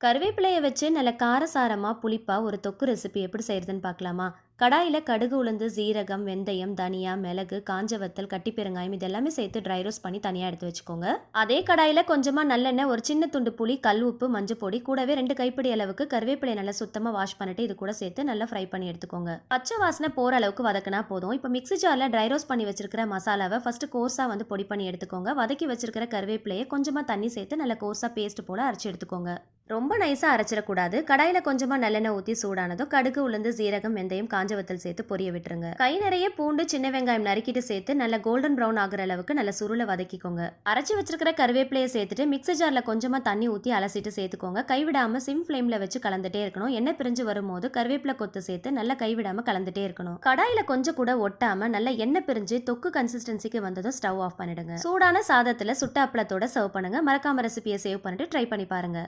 கருவேப்பிலைய வச்சு நல்ல காரசாரமா, புளிப்பா ஒரு தொக்கு ரெசிபி எப்படி செய்றதுன்னு பார்க்கலாமா? கடாயில கடுகு, உளுந்து, சீரகம், வெந்தயம், தனியா, மிளகு, காஞ்ச வத்தல், கட்டி பெருங்காயம் இது எல்லாமே சேர்த்து ட்ரை ரோஸ்ட் பண்ணி தனியா எடுத்து வச்சுக்கோங்க. அதே கடாயில கொஞ்சமா நல்லெண்ணெய், ஒரு சின்ன துண்டு புளி, கல் உப்பு, மஞ்சள் பொடி, கூடவே 2 கைப்பிடி அளவுக்கு கருவேப்பிலைய நல்லா சுத்தமா வாஷ் பண்ணிட்டு இது கூட சேர்த்து நல்லா ஃப்ரை பண்ணி எடுத்துக்கோங்க. பச்சை வாசனை போற அளவுக்கு வதக்குனா போதும். இப்போ மிக்ஸி ஜார்ல ட்ரை ரோஸ்ட் பண்ணி வச்சிருக்கிற மசாலாவை ஃபர்ஸ்ட் கோர்ஸா பொடி பண்ணி எடுத்துக்கோங்க. வதக்கி வச்சிருக்கிற கருவேப்பிலைய கொஞ்சமா தண்ணி சேர்த்து நல்லா கோர்ஸா பேஸ்ட் போல அரைச்சு எடுத்துக்கோங்க. ரொம்ப நைஸா அரைச்சிடக்கூடாது. கடாயில கொஞ்சமா நல்லெண்ணெய் ஊத்தி சூடானதும் கடுகு, உளுந்து, சீரகம், வெந்தயம், காஞ்ச வத்தல் சேர்த்து பொரிய விட்டுருங்க. கை நிறைய பூண்டு, சின்ன வெங்காயம் நறுக்கிட்டு சேர்த்து நல்ல கோல்டன் ப்ரௌன் ஆகுற அளவுக்கு நல்ல சுருள வதக்கிக்கோங்க. அரைச்சு வச்சிருக்கிற கருவேப்பிலையை சேர்த்துட்டு மிக்ஸி ஜார்ல கொஞ்சமா தண்ணி ஊத்தி அலசிட்டு சேர்த்துக்கோங்க. கைவிடாம சிம் ஃபிளேம்ல வச்சு கலந்துட்டே இருக்கணும். எண்ணெய் பிரிஞ்சு வரும்போது கருவேப்பிலை கொத்து சேர்த்து நல்லா கைவிடாம கலந்துட்டே இருக்கணும். கடாயில கொஞ்சம் கூட ஒட்டாம நல்ல எண்ணெய் பிரிஞ்சு தொக்கு கன்சிஸ்டன்சிக்கு வந்ததும் ஸ்டவ் ஆஃப் பண்ணிடுங்க. சூடான சாதத்துல சுட்ட அப்பளத்தோட சர்வ் பண்ணுங்க. மறக்காம ரெசிபியை சேவ் பண்ணிட்டு ட்ரை பண்ணி பாருங்க.